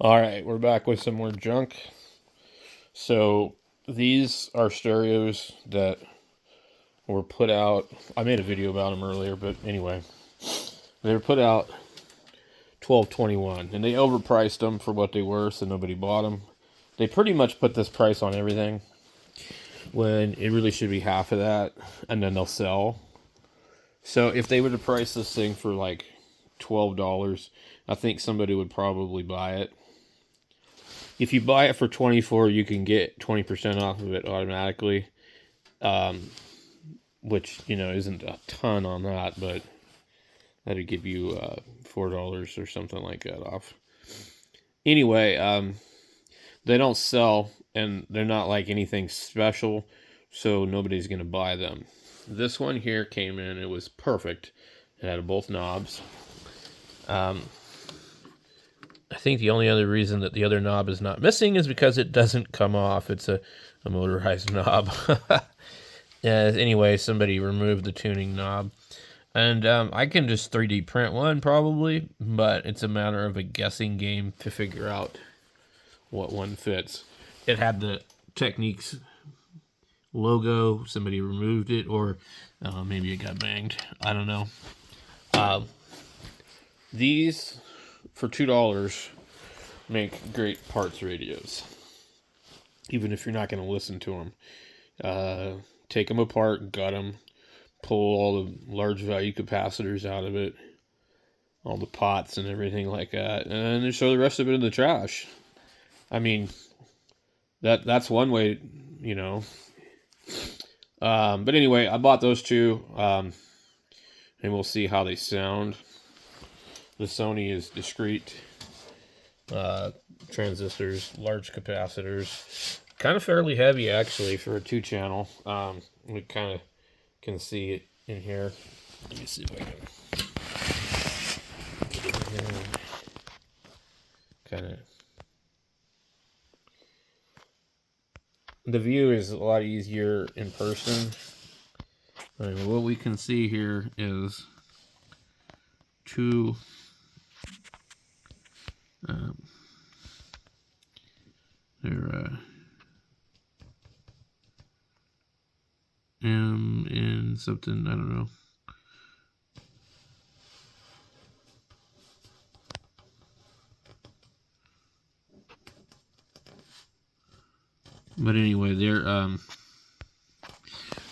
Alright, we're back with some more junk. So, these are stereos that were put out. I made a video about them earlier, but anyway. They were put out $12.21, and they overpriced them for what they were, so nobody bought them. They pretty much put this price on everything, when it really should be half of that, and then they'll sell. So, if they were to price this thing for like $12, I think somebody would probably buy it. If you buy it for $24, you can get 20% off of it automatically, which, you know, isn't a ton on that, but that'd give you $4 or something like that off. Anyway, they don't sell, and they're not like anything special, so nobody's going to buy them. This one here came in, it was perfect. It had both knobs. I think the only other reason that the other knob is not missing is because it doesn't come off. It's a motorized knob. Anyway, somebody removed the tuning knob. And I can just 3D print one probably, but it's a matter of a guessing game to figure out what one fits. It had the Techniques logo. Somebody removed it, or maybe it got banged. I don't know. These, for $2, make great parts radios. Even if you're not going to listen to them. Take them apart, gut them, pull all the large value capacitors out of it, all the pots and everything like that, and then throw the rest of it in the trash. I mean, that's one way, you know. But anyway, I bought those two, and we'll see how they sound. The Sony is discrete transistors, large capacitors, kind of fairly heavy actually for a 2-channel. We kind of can see it in here. Let me see if I can get it in here. Kind of. The view is a lot easier in person. I mean, what we can see here is two they're M and something, I don't know. But anyway,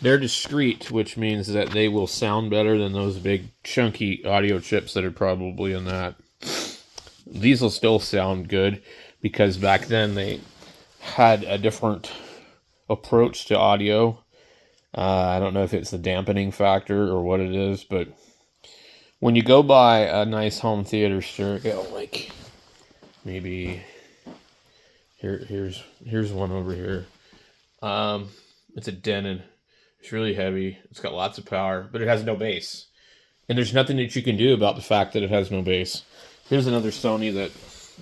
they're discrete, which means that they will sound better than those big chunky audio chips that are probably in that. These will still sound good because back then they had a different approach to audio. I don't know if it's the dampening factor or what it is, but when you go buy a nice home theater stereo, like maybe here's one over here. It's a Denon. It's really heavy. It's got lots of power, but it has no bass. And there's nothing that you can do about the fact that it has no bass. Here's another Sony that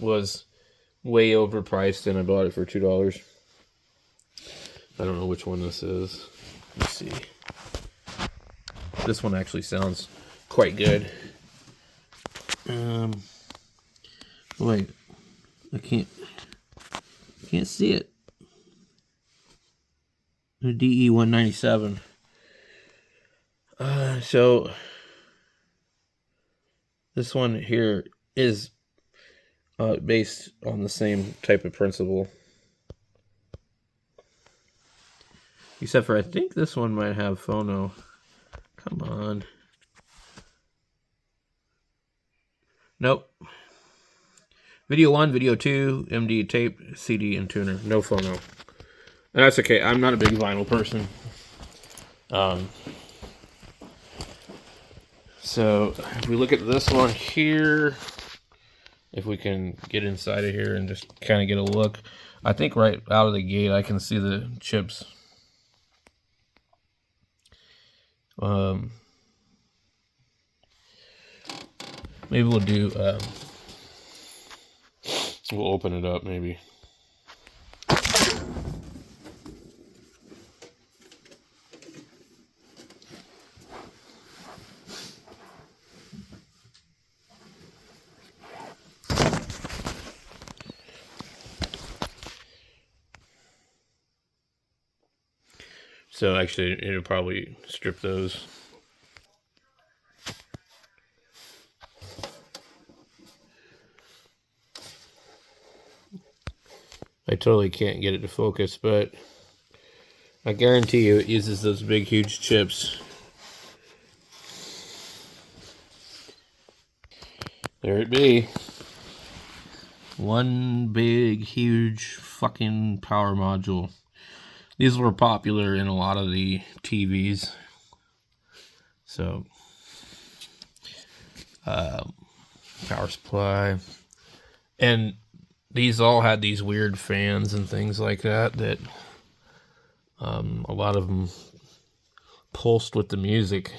was way overpriced, and I bought it for $2. I don't know which one this is. Let's see. This one actually sounds quite good. Wait, I can't see it. The DE197. So this one here is based on the same type of principle. Except for I think this one might have phono. Come on. Nope. Video 1, video 2, MD tape, CD, and tuner. No phono. And that's okay. I'm not a big vinyl person. So if we look at this one here, if we can get inside of here and just kind of get a look, I think right out of the gate I can see the chips. Maybe we'll do, we'll open it up maybe. So actually, it'll probably strip those. I totally can't get it to focus, but I guarantee you it uses those big, huge chips. There it be. One big, huge fucking power module. These were popular in a lot of the TVs. So, power supply. And these all had these weird fans and things like that a lot of them pulsed with the music.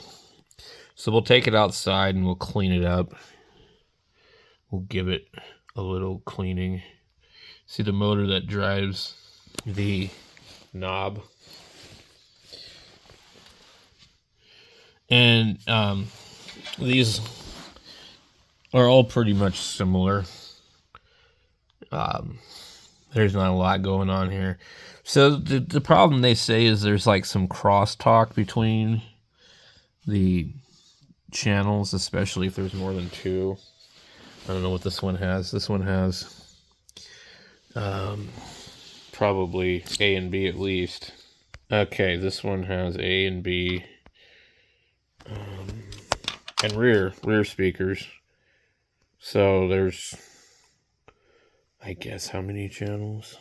So we'll take it outside and we'll clean it up. We'll give it a little cleaning. See the motor that drives the knob. And these are all pretty much similar. There's not a lot going on here. So the problem they say is there's like some crosstalk between the channels, especially if there's more than two. I don't know what this one has. This one has probably A and B at least. Okay, this one has A and B. And rear speakers. So there's, I guess, how many channels?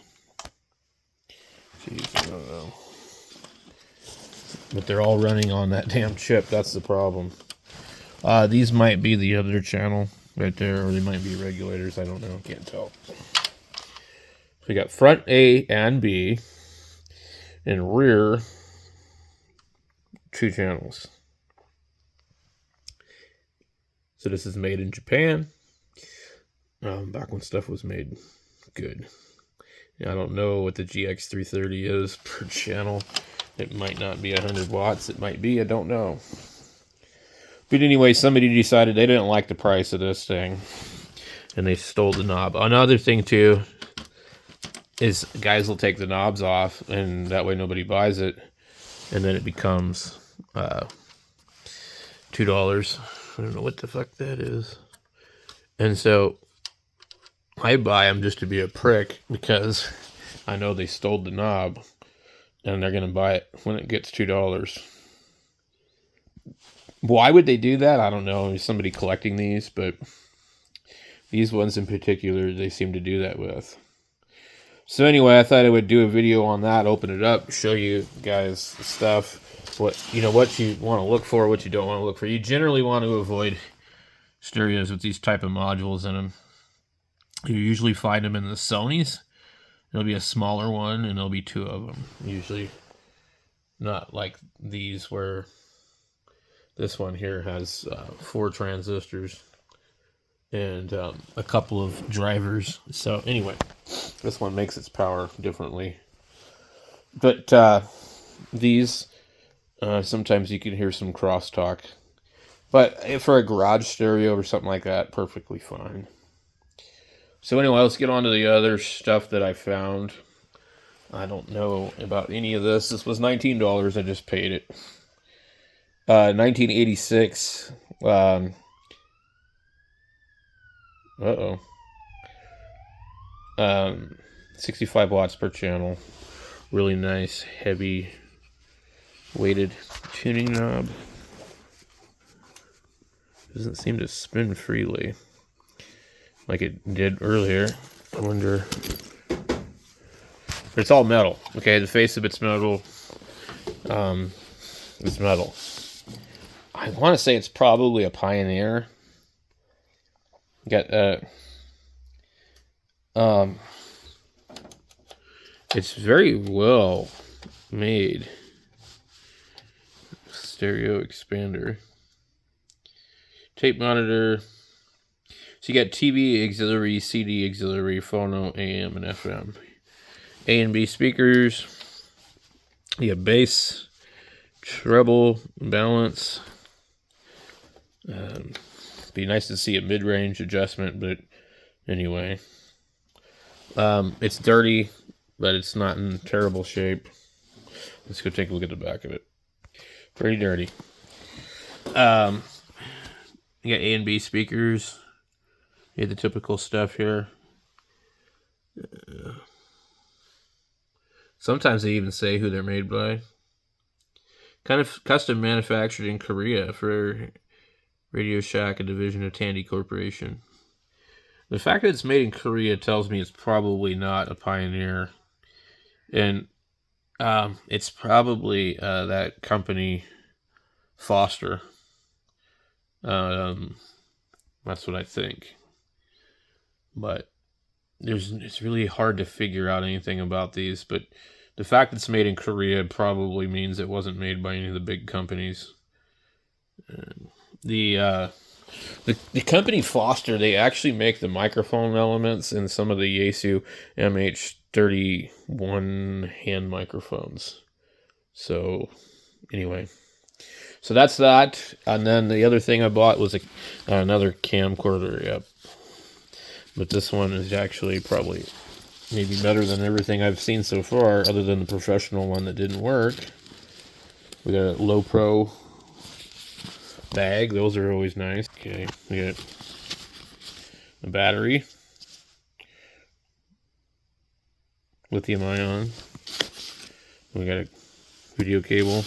Jeez, I don't know. But they're all running on that damn chip. That's the problem. These might be the other channel right there, or they might be regulators. I don't know. Can't tell. So we got front A and B, and rear 2 channels. So this is made in Japan. Back when stuff was made good. I don't know what the GX330 is per channel. It might not be 100 watts. It might be. I don't know. But anyway, somebody decided they didn't like the price of this thing, and they stole the knob. Another thing too is guys will take the knobs off, and that way nobody buys it, and then it becomes $2. I don't know what the fuck that is. And so I buy them just to be a prick because I know they stole the knob and they're going to buy it when it gets $2. Why would they do that? I don't know. There's somebody collecting these, but these ones in particular, they seem to do that with. So anyway, I thought I would do a video on that, open it up, show you guys the stuff, what you want to look for, what you don't want to look for. You generally want to avoid stereos with these type of modules in them. You usually find them in the Sonys. It'll be a smaller one, and there'll be 2 of them. Usually not like these where this one here has 4 transistors and a couple of drivers. So anyway, this one makes its power differently. But these, sometimes you can hear some crosstalk. But for a garage stereo or something like that, perfectly fine. So anyway, let's get on to the other stuff that I found. I don't know about any of this. This was $19. I just paid it. 1986. 65 watts per channel. Really nice, heavy, weighted tuning knob. Doesn't seem to spin freely like it did earlier. I wonder. But it's all metal. Okay, the face of it's metal. It's metal. I want to say it's probably a Pioneer. Got it's very well made. Stereo expander. Tape monitor. So you got TV auxiliary, CD auxiliary, phono, AM, and FM. A and B speakers. You got bass, treble, balance. Be nice to see a mid-range adjustment, but anyway. It's dirty, but it's not in terrible shape. Let's go take a look at the back of it. Pretty dirty. You got A and B speakers. You have the typical stuff here. Sometimes they even say who they're made by. Kind of custom manufactured in Korea for Radio Shack, a division of Tandy Corporation. The fact that it's made in Korea tells me it's probably not a Pioneer. And it's probably that company, Foster. That's what I think. But it's really hard to figure out anything about these. But the fact that it's made in Korea probably means it wasn't made by any of the big companies. The company Foster, they actually make the microphone elements in some of the Yaesu MH31 hand microphones. So, anyway. So that's that. And then the other thing I bought was another camcorder. Yep. But this one is actually probably maybe better than everything I've seen so far, other than the professional one that didn't work. We got a low pro bag. Those are always nice. Okay, we got a battery, lithium ion. We got a video cable.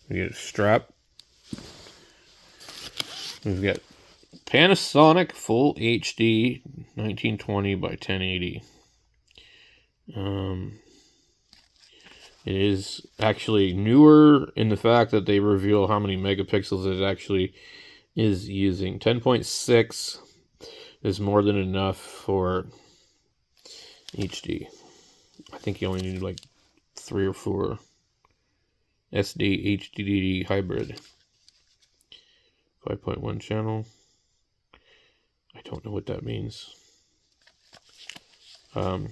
We got a strap. We've got Panasonic Full HD 1920 by 1080. It is actually newer in the fact that they reveal how many megapixels it actually is using. 10.6 is more than enough for HD. I think you only need like 3 or 4. SD HDD hybrid. 5.1 channel. I don't know what that means. 3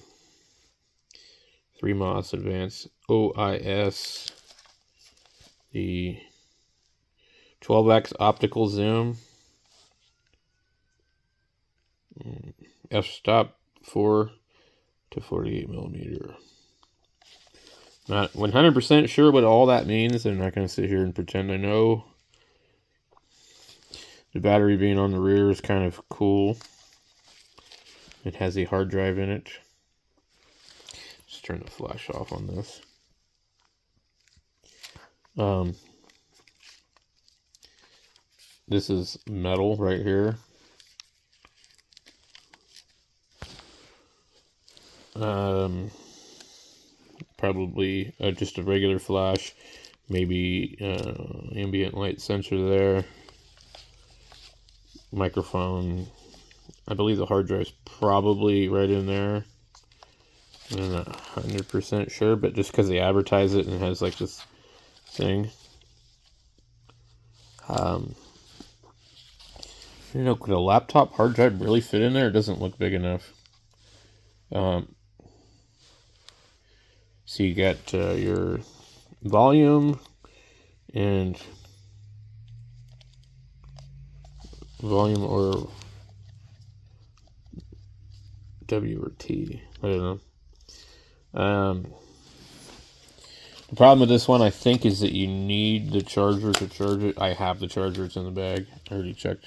MOS advanced OIS. The 12x optical zoom. F-stop 4 to 48 millimeter. Not 100% sure what all that means. I'm not going to sit here and pretend I know. The battery being on the rear is kind of cool. It has a hard drive in it. Just turn the flash off on this. This is metal right here. Probably just a regular flash, maybe ambient light sensor there. Microphone. I believe the hard drive's probably right in there. I'm not 100% sure, but just because they advertise it and it has like this thing. You know, could a laptop hard drive really fit in there? It doesn't look big enough. So you got your volume and volume or W or T. I don't know. The problem with this one, I think, is that you need the charger to charge it. I have the charger. It's in the bag. I already checked.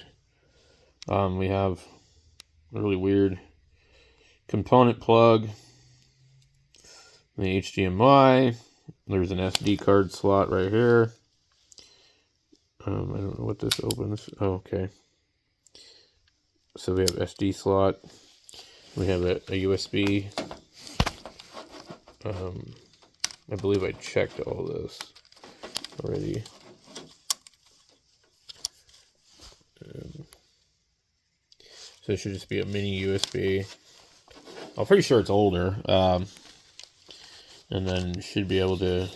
We have a really weird component plug. The HDMI. There's an SD card slot right here. I don't know what this opens. Oh, okay. So we have SD slot. We have a USB. I believe I checked all this already. So it should just be a mini USB. I'm pretty sure it's older. And then should be able to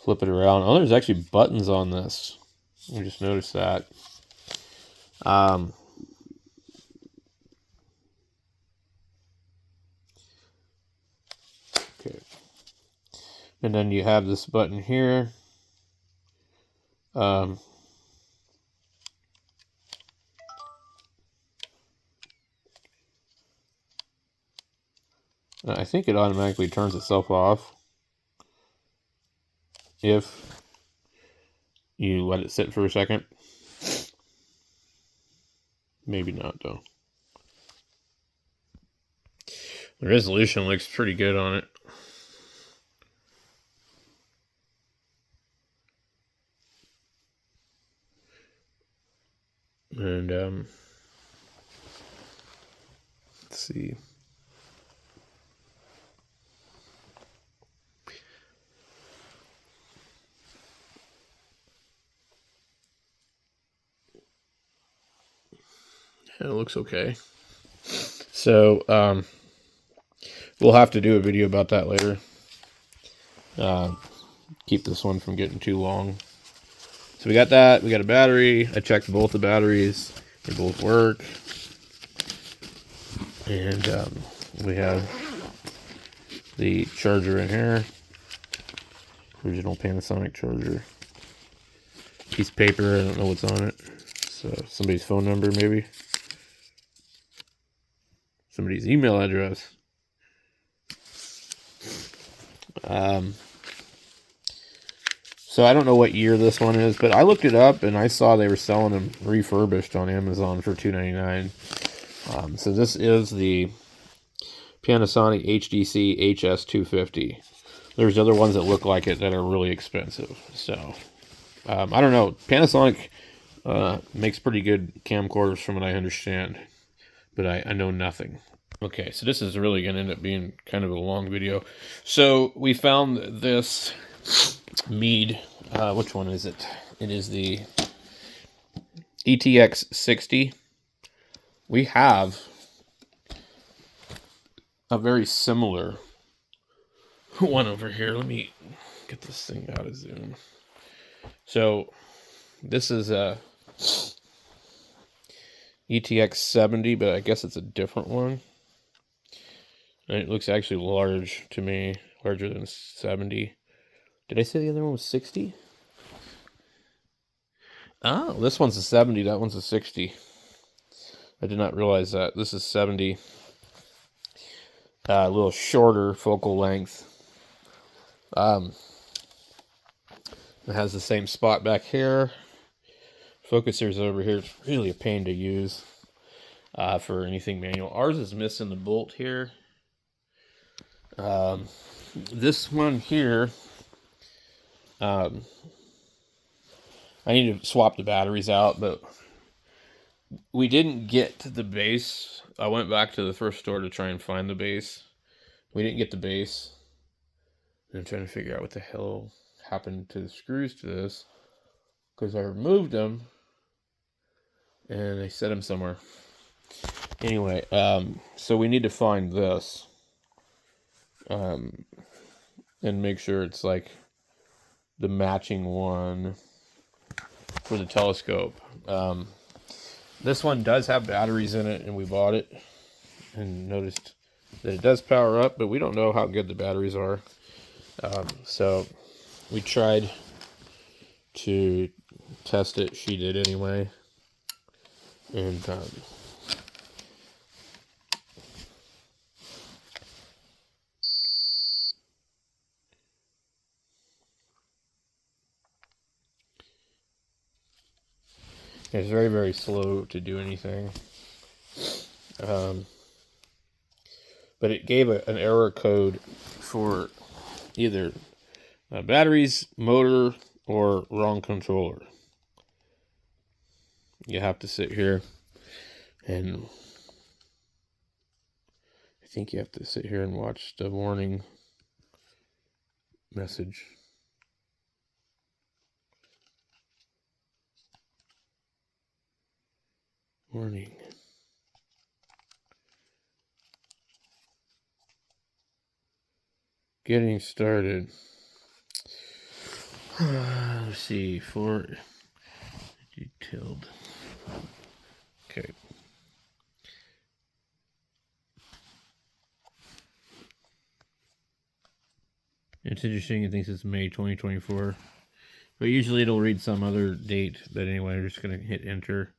flip it around. Oh, there's actually buttons on this. I just noticed that. Okay. And then you have this button here. I think it automatically turns itself off. if you let it sit for a second. Maybe not, though. The resolution looks pretty good on it. And, let's see. It looks okay. So, we'll have to do a video about that later. Keep this one from getting too long. So we got that. We got a battery. I checked both the batteries. They both work. And we have the charger in here. Original Panasonic charger. Piece of paper. I don't know what's on it. So somebody's phone number, maybe. Somebody's email address. So I don't know what year this one is, but I looked it up and I saw they were selling them refurbished on Amazon for $2.99. So this is the Panasonic HDC HS250. There's other ones that look like it that are really expensive. So I don't know. Panasonic makes pretty good camcorders from what I understand, but I know nothing. Okay, so this is really going to end up being kind of a long video. So we found this Meade. Which one is it? It is the ETX 60. We have a very similar one over here. Let me get this thing out of zoom. So this is a ETX 70, but I guess it's a different one. And it looks actually large to me, larger than 70. Did I say the other one was 60? Oh, this one's a 70, that one's a 60. I did not realize that. This is 70. A little shorter focal length. It has the same spot back here. Focuser's over here. It's really a pain to use for anything manual. Ours is missing the bolt here. This one here, I need to swap the batteries out, but we didn't get the base. I went back to the thrift store to try and find the base. We didn't get the base. I'm trying to figure out what the hell happened to the screws to this, because I removed them and I set them somewhere. Anyway, so we need to find this and make sure it's like the matching one for the telescope. This one does have batteries in it, and we bought it and noticed that it does power up, but we don't know how good the batteries are. So we tried to test it. She did anyway. And it's very, very slow to do anything. But it gave an error code for either batteries, motor, or wrong controller. You have to sit here and I think you have to sit here and watch the warning message. Warning. Getting started. Let's see, for detailed. Okay. It's interesting, it thinks it's May 2024. But usually it'll read some other date. But anyway, I'm just going to hit enter.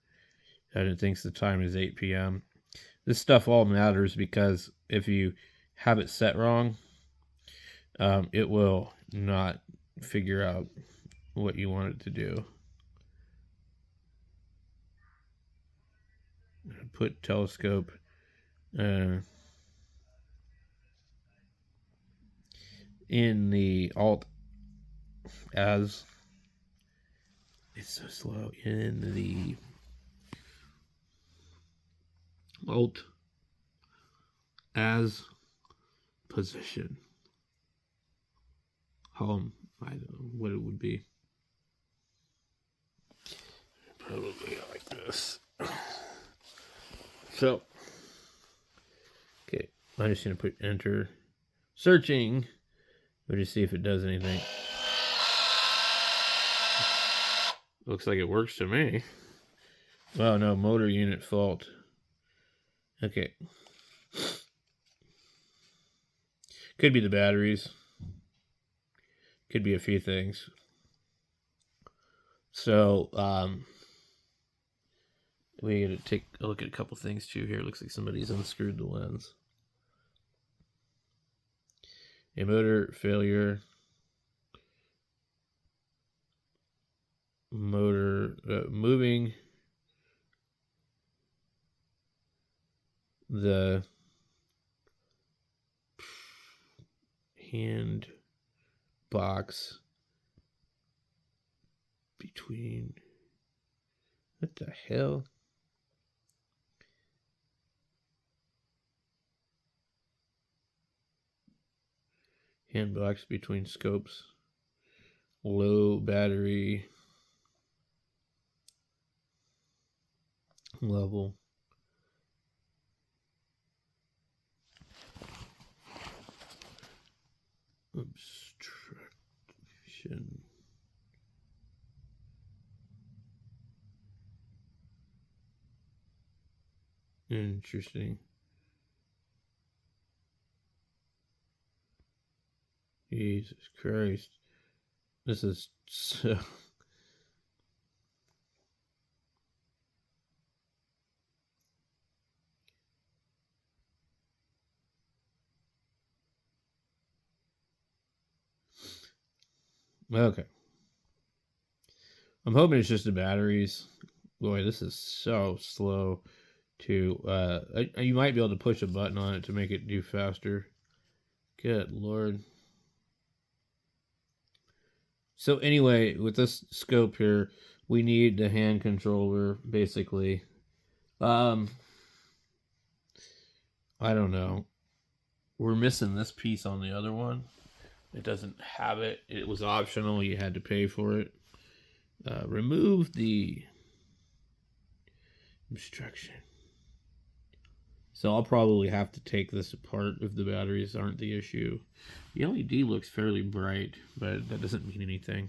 And it thinks the time is 8 p.m. This stuff all matters because if you have it set wrong, it will not figure out what you want it to do. Put telescope in the alt as, it's so slow, in the alt as position. Home, I don't know what it would be. Probably like this. So, okay, I'm just going to put enter. Searching. We'll just see if it does anything. Looks like it works to me. Oh no, motor unit fault. Okay. Could be the batteries. Could be a few things. So, we gotta take a look at a couple things too here. Looks like somebody's unscrewed the lens. A motor failure. Motor moving the hand box between, what the hell? Hand box between scopes, low battery level. Obstruction. Interesting. Jesus Christ. This is so... Okay. I'm hoping it's just the batteries. Boy, this is so slow to... you might be able to push a button on it to make it do faster. Good Lord. So anyway, with this scope here, we need the hand controller, basically. I don't know. We're missing this piece on the other one. It doesn't have it. It was optional. You had to pay for it. Remove the obstruction. So I'll probably have to take this apart if the batteries aren't the issue. The LED looks fairly bright, but that doesn't mean anything.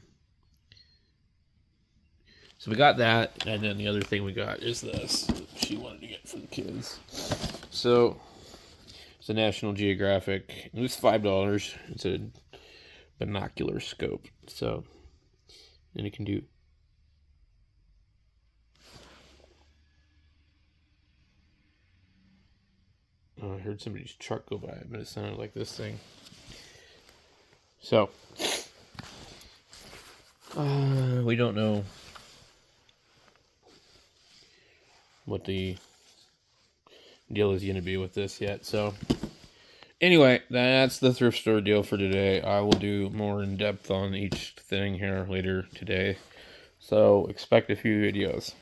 So we got that, and then the other thing we got is this. She wanted to get for the kids. So it's a National Geographic. It was $5. It's a binocular scope. So, and it can do... Oh, I heard somebody's truck go by, but it sounded like this thing. So, we don't know what the deal is going to be with this yet. So, anyway, that's the thrift store deal for today. I will do more in depth on each thing here later today. So, expect a few videos.